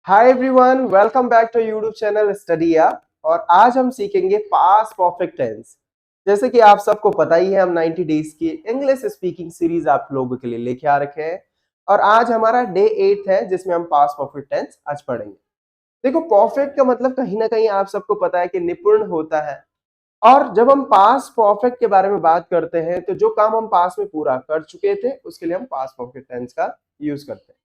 Hi everyone, welcome back to YouTube channel Studia. और आज हम सीखेंगे पास्ट परफेक्ट टेंस। जैसे कि आप सबको पता ही है, हम 90 डेज की इंग्लिश स्पीकिंग सीरीज आप लोगों के लिए लेके आ रखे हैं और आज हमारा डे 8 है जिसमें हम पास्ट परफेक्ट टेंस आज पढ़ेंगे। देखो, परफेक्ट का मतलब कहीं ना कहीं आप सबको पता है कि निपुण होता है। और जब हम पास्ट परफेक्ट के बारे में बात करते हैं तो जो काम हम पास्ट में पूरा कर चुके थे उसके लिए हम पास्ट परफेक्ट टेंस का यूज करते हैं।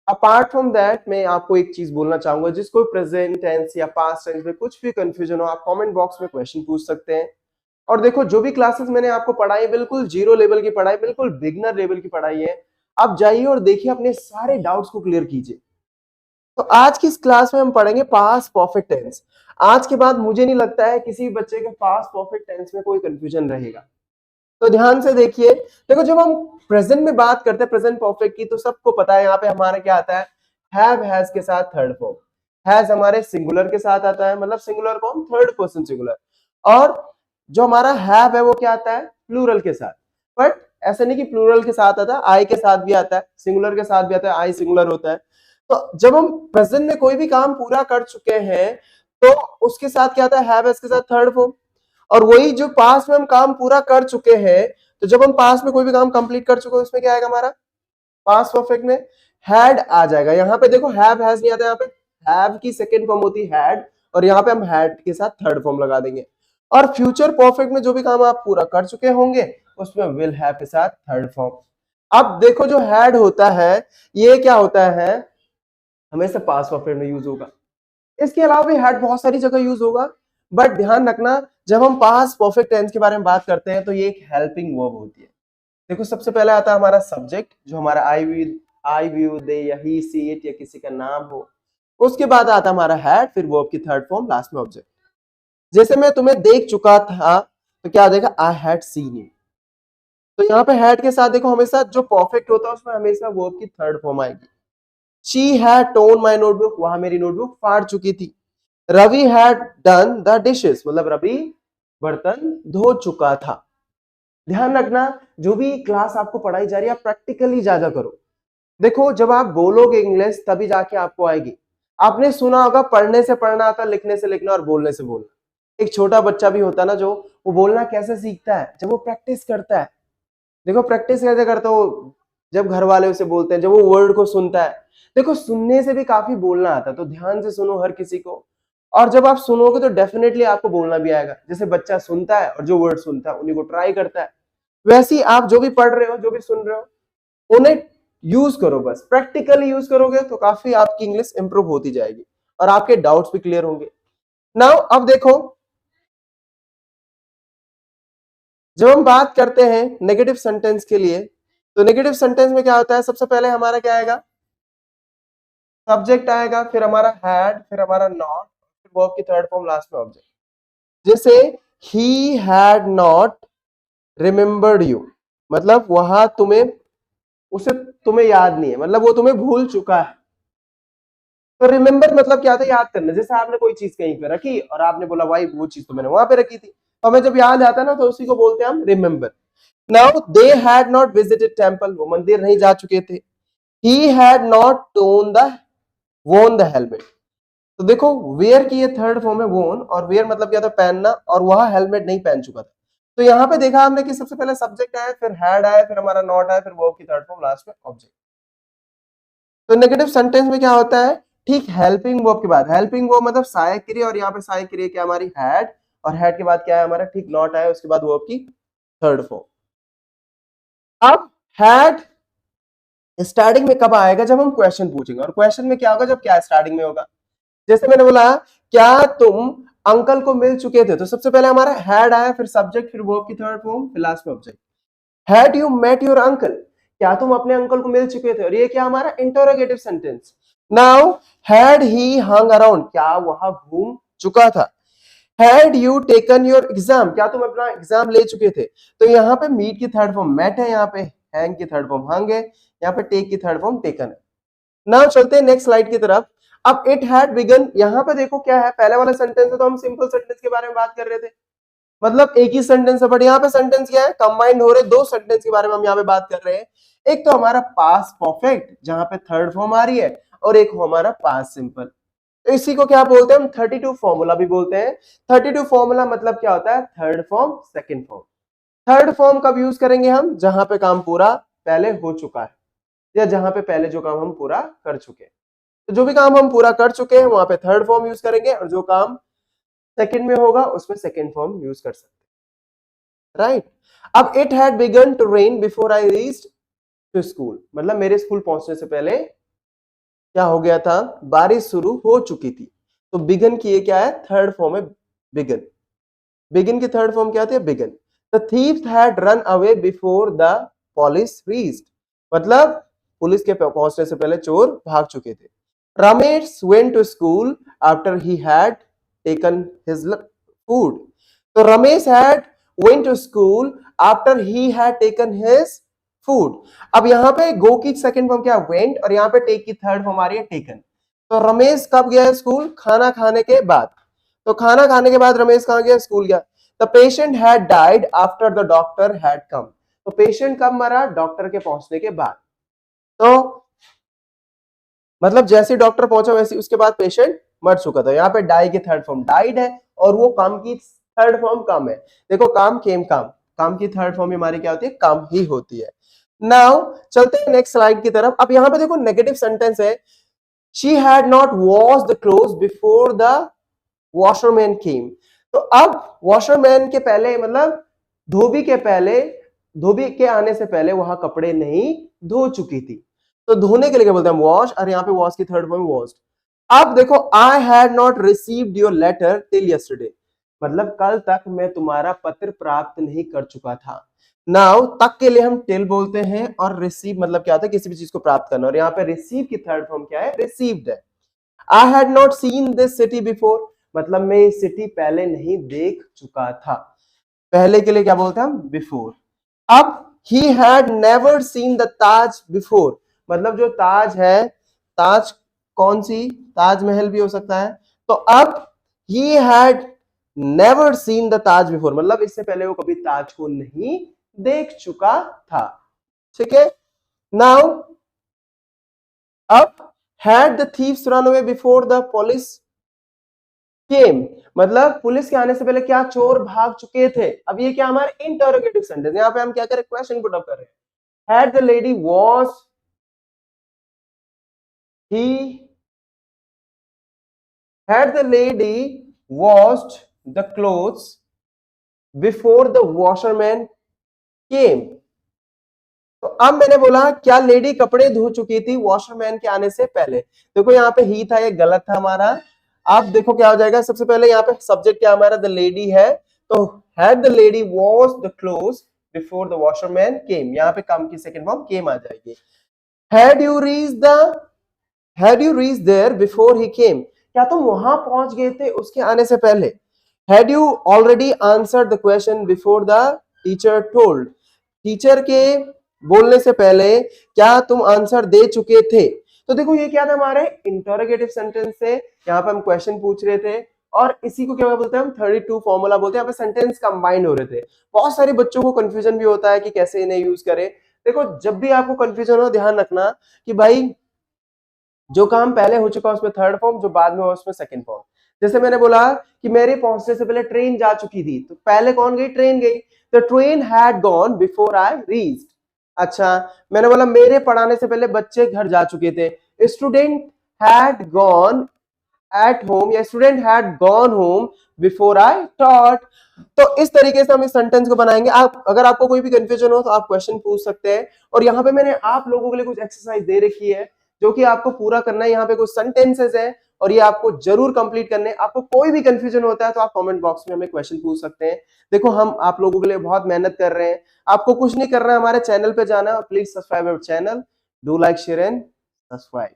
अपार्ट फ्रॉम दैट मैं आपको एक चीज बोलना चाहूंगा, जिसको प्रेजेंट टेंस या पास्ट टेंस में कुछ भी कंफ्यूजन हो, आप कमेंट बॉक्स में क्वेश्चन पूछ सकते हैं। और देखो, जो भी क्लासेस मैंने आपको पढ़ाई बिल्कुल जीरो लेवल की पढ़ाई, बिल्कुल बिगनर लेवल की पढ़ाई है। आप जाइए और देखिए, अपने सारे डाउट्स को क्लियर कीजिए। तो आज की इस क्लास में हम पढ़ेंगे पास्ट परफेक्ट टेंस। आज के बाद मुझे नहीं लगता है किसी भी बच्चे के पास्ट परफेक्ट टेंस में कोई कंफ्यूजन रहेगा। तो ध्यान से देखिए। देखो, जब हम प्रेजेंट में बात करते हैं प्रेजेंट परफेक्ट की, तो सबको पता है यहाँ पे हमारा क्या आता है, हैव हैज के साथ थर्ड फॉर्म। हैज हमारे सिंगुलर के साथ आता है, मतलब singular form third person singular. और जो हमारा हैव है वो क्या आता है, प्लूरल के साथ। बट ऐसा नहीं कि प्लूरल के साथ आता है, आई के साथ भी आता है, सिंगुलर के साथ भी आता है, आई सिंगुलर होता है। तो जब हम प्रेजेंट में कोई भी काम पूरा कर चुके हैं तो उसके साथ क्या आता है, हैव हैज के साथ थर्ड फॉर्म। और वही जो पास में हम काम पूरा कर चुके हैं, तो जब हम पास में कोई भी काम कंप्लीट कर चुके हैं उसमें क्या आएगा, हमारा पास परफेक्ट में हैड आ जाएगा। यहाँ पे देखो, हैव हैज नहीं आता, यहाँ पे हैव की सेकंड फॉर्म होती है हैड, और यहाँ पे हम हैड के साथ थर्ड फॉर्म लगा देंगे। और फ्यूचर परफेक्ट में जो भी काम आप पूरा कर चुके होंगे उसमें विल हैव के साथ थर्ड फॉर्म। अब देखो, जो हैड होता है ये क्या होता है, हमेशा पास परफेक्ट में यूज होगा। इसके अलावा भी हैड बहुत सारी जगह यूज होगा। बट ध्यान रखना, जब हम पास्ट परफेक्ट टेंस के बारे में बात करते हैं तो ये एक हेल्पिंग वर्ब होती है। देखो, सबसे पहले आता है हमारा सब्जेक्ट, जो हमारा आई व्यू दे या ही सी इट या किसी का नाम हो। उसके बाद आता है हमारा हैड, फिर वर्ब की थर्ड फॉर्म, लास्ट में ऑब्जेक्ट। जैसे मैं तुम्हें देख चुका था तो क्या देगा, आई हैड सीन यू। तो यहाँ पे हैड के साथ देखो, हमेशा जो परफेक्ट होता है उसमें हमेशा वर्ब की थर्ड फॉर्म आएगी। She had torn my notebook, वहां मेरी नोटबुक फाड़ चुकी थी। Ravi had done the dishes, मतलब रवि बर्तन धो चुका था। ध्यान रखना, जो भी क्लास आपको पढ़ाई जा रही है आप प्रैक्टिकली ज्यादा करो। देखो, जब आप बोलोगे इंग्लिश तभी जाके आपको आएगी। आपने सुना होगा, पढ़ने से पढ़ना आता, लिखने से लिखना और बोलने से बोलना। एक छोटा बच्चा भी होता है ना, जो वो बोलना कैसे सीखता है, जब वो प्रैक्टिस करता है। देखो, प्रैक्टिस कैसे करता हो, जब घर वाले उसे बोलते हैं, जब वो वर्ड को सुनता है। देखो, सुनने से भी काफी बोलना आता है, तो ध्यान से सुनो हर किसी को। और जब आप सुनोगे तो डेफिनेटली आपको बोलना भी आएगा। जैसे बच्चा सुनता है और जो वर्ड सुनता है उन्हीं को ट्राई करता है, वैसे ही आप जो भी पढ़ रहे हो, जो भी सुन रहे हो, उन्हें यूज करो। बस प्रैक्टिकली यूज करोगे तो काफी आपकी इंग्लिश इंप्रूव होती जाएगी और आपके डाउट्स भी क्लियर होंगे। नाउ अब देखो, जब हम बात करते हैं नेगेटिव सेंटेंस के लिए, तो नेगेटिव सेंटेंस में क्या होता है, सबसे पहले हमारा क्या आएगा, सब्जेक्ट आएगा, फिर हमारा हैड, फिर हमारा नॉट, फिर वर्ब की थर्ड फॉर्म, लास्ट में ऑब्जेक्ट। जैसे he had not remembered you, मतलब वहां तुम्हें उसे तुम्हें याद नहीं है, मतलब वो तुम्हें भूल चुका है। तो रिमेम्बर मतलब क्या था, याद करना। जैसे आपने कोई चीज कहीं पे रखी और आपने बोला भाई वो चीज तो मैंने वहां पे रखी थी, तो हमें जब याद आता है ना तो उसी को बोलते हैं हम remember. Now they had not visited temple, वो मंदिर नहीं जा चुके थे। He had not won the helmet. तो देखो, वेयर की ये थर्ड फॉर्म है वोन, और वेयर मतलब क्या था, पहनना, और वहां हेलमेट नहीं पहन चुका था। तो यहाँ पे देखा हमने कि सबसे पहले सब्जेक्ट आया, फिर हैड आया, फिर हमारा नॉट आया, फिर वर्ब की थर्ड फॉर्म, लास्ट में ऑब्जेक्ट। तो नेगेटिव सेंटेंस में क्या होता है, ठीक हेल्पिंग वर्ब के बाद, हेल्पिंग वर्ब मतलब सहायक क्रिया, और यहाँ पे सहायक क्रिया क्या हमारी हैड, और हैड के बाद क्या है हमारा, ठीक नॉट आया, उसके बाद वर्ब की थर्ड फॉर्म। अब हैड स्टार्टिंग में कब आएगा, जब हम क्वेश्चन पूछेंगे। और क्वेश्चन में क्या होगा, जब क्या स्टार्टिंग में होगा। जैसे मैंने बोला, क्या तुम अंकल को मिल चुके थे, तो सबसे पहले हमारा हैड आया, फिर सब्जेक्ट, फिर वर्ब की थर्ड फॉर्म, फिर लास्ट में object. Had you met your uncle, क्या तुम अपने अंकल को मिल चुके थे, और ये क्या हमारा interrogative sentence. Now had he hung around, क्या वहां घूम चुका था। Had you taken your exam, क्या तुम अपना एग्जाम ले चुके थे। तो यहाँ पे मीट की थर्ड फॉर्म मेट है, यहाँ पे हैंग की थर्ड फॉर्म हंग है, यहाँ पे टेक की थर्ड फॉर्म टेकन है। नाउ चलते हैं नेक्स्ट स्लाइड की तरफ। अब इट हैड बिगन, यहाँ पे देखो क्या है, पहले वाला सेंटेंस है तो हम सिंपल सेंटेंस के बारे में बात कर रहे थे, मतलब एक ही सेंटेंस है। बट यहाँ पे सेंटेंस क्या है, कंबाइंड हो रहे, दो सेंटेंस के बारे में हम यहाँ पे बात कर रहे हैं। एक तो हमारा पास्ट परफेक्ट जहां पे थर्ड फॉर्म आ रही है, और एक हो हमारा पास्ट सिंपल। तो इसी को क्या बोलते हैं हम 32 फॉर्मूला भी बोलते हैं। 32 फॉर्मूला मतलब क्या होता है, third form second form. Third form कब यूज करेंगे हम, जहां पे काम पूरा पहले हो चुका है या जहां पे पहले जो काम हम पूरा कर चुके हैं। तो जो भी काम हम पूरा कर चुके हैं वहां पे थर्ड फॉर्म यूज करेंगे, और जो काम सेकंड में होगा उसमें सेकंड फॉर्म यूज कर सकते हैं, राइट। अब it had begun to rain before I reached to school, मतलब मेरे स्कूल पहुंचने से पहले क्या हो गया था, बारिश शुरू हो चुकी थी। तो बिगन की ये क्या है, थर्ड फॉर्म है बिगन। बिगिन की थर्ड फॉर्म क्या होती है, begun. The thieves had run away before the police reached, मतलब पुलिस के पहुंचने से पहले चोर भाग चुके थे। Ramesh went to school after he had taken his food. तो Ramesh had went to school after he had taken his food. अब यहाँ पे गो की सेकंड फॉर्म क्या, वेंट, और यहाँ पे टेक की थर्ड फॉर्म आ रही है टेकन। तो रमेश कब गया स्कूल, खाना खाने के बाद। तो खाना खाने के बाद रमेश कहां गया, स्कूल गया। The patient had died after the doctor had come. तो पेशेंट कब मरा, डॉक्टर के पहुंचने के बाद। तो मतलब जैसे डॉक्टर पहुंचा वैसे उसके बाद पेशेंट मर चुका था। यहाँ पे डाई की थर्ड फॉर्म डाइड है, और वो काम की थर्ड फॉर्म कम है। देखो काम केम काम, काम की थर्ड फॉर्म हमारी क्या होती है, कम ही होती है। नाउ चलते हैं नेक्स्ट स्लाइड की तरफ। अब यहाँ पे देखो नेगेटिव सेंटेंस है, she had not washed the clothes before the washerman came. तो अब वॉशरमैन के पहले मतलब धोबी के पहले, धोबी के आने से पहले वहां कपड़े नहीं धो चुकी थी। तो धोने के लिए क्या बोलते हैं, वॉश, और यहाँ पे वॉश की थर्ड फॉर्म वॉश्ड। अब देखो I had not received your letter till yesterday, मतलब कल तक मैं तुम्हारा पत्र प्राप्त नहीं कर चुका था। नाउ तक के लिए हम टिल बोलते हैं, और रिसीव मतलब क्या होता है, किसी भी चीज को प्राप्त करना। और यहाँ पे रिसीव की थर्ड फॉर्म क्या है, रिसीव्ड है। आई had not seen this city before, मतलब मैं इस सिटी पहले नहीं देख चुका था। पहले के लिए क्या बोलते हैं हम, बिफोर। अब he had never seen the Taj before, मतलब जो ताज है, ताज कौन सी, ताजमहल भी हो सकता है। तो अब he had never seen the Taj before, मतलब इससे पहले वो कभी ताज को नहीं देख चुका था। ठीक है। नाउ अब had the thieves run away before the police केम, मतलब पुलिस के आने से पहले क्या चोर भाग चुके थे। अब ये क्या हमारे इंटरोगेटिव सेंटेंस, यहाँ पे हम क्या करें, क्वेश्चन पुट अप कर रहे हैं। Had the lady wash he, had the lady washed the clothes before the washerman came. तो अब मैंने बोला क्या लेडी कपड़े धो चुकी थी वॉशरमैन के आने से पहले। देखो यहाँ पे ही था, ये गलत था हमारा। अब देखो क्या हो जाएगा, सबसे पहले यहाँ पे सब्जेक्ट क्या हमारा, द लेडी है। तो had the lady washed the clothes before the washerman came, यहाँ पे कम की सेकंड फॉर्म केम आ जाएगी। Had you reached the, had you reached there before he came, क्या तुम वहां पहुंच गए थे उसके आने से पहले। Had you already answered the question before the teacher told, teacher के बोलने से पहले क्या तुम आंसर दे चुके थे। तो देखो ये क्या था, हमारे इंटरोगेटिव सेंटेंस से यहाँ पे हम क्वेश्चन पूछ रहे थे, और इसी को क्या बोलते हैं हम 32 फॉर्मूला बोलते हैं। यहाँ पे सेंटेंस कंबाइंड हो रहे थे। बहुत सारे बच्चों को कंफ्यूजन भी होता है कि कैसे इन्हें यूज करें। देखो जब भी आपको कंफ्यूजन हो, ध्यान रखना कि भाई जो काम पहले हो चुका है उसमें थर्ड फॉर्म, जो बाद में हो उसमें सेकंड फॉर्म। जैसे मैंने बोला कि मेरे पहुंचने से पहले ट्रेन जा चुकी थी, तो पहले कौन गई, ट्रेन गई। The train had gone before I reached. अच्छा, मैंने बोला मेरे पढ़ाने से पहले बच्चे घर जा चुके थे। Student had gone at home, या student had gone home before I taught. तो इस तरीके से हम इस सेंटेंस को बनाएंगे। आप अगर आपको कोई भी कंफ्यूजन हो तो आप क्वेश्चन पूछ सकते हैं। और यहाँ पे मैंने आप लोगों के लिए कुछ एक्सरसाइज दे रखी है जो कि आपको पूरा करना है। यहाँ पे कुछ सेंटेंसेस है और ये आपको जरूर कंप्लीट करने। आपको कोई भी कंफ्यूजन होता है तो आप कमेंट बॉक्स में हमें क्वेश्चन पूछ सकते हैं। देखो हम आप लोगों के लिए बहुत मेहनत कर रहे हैं। आपको कुछ नहीं करना है, हमारे चैनल पे जाना है और please subscribe our channel, do like share and subscribe.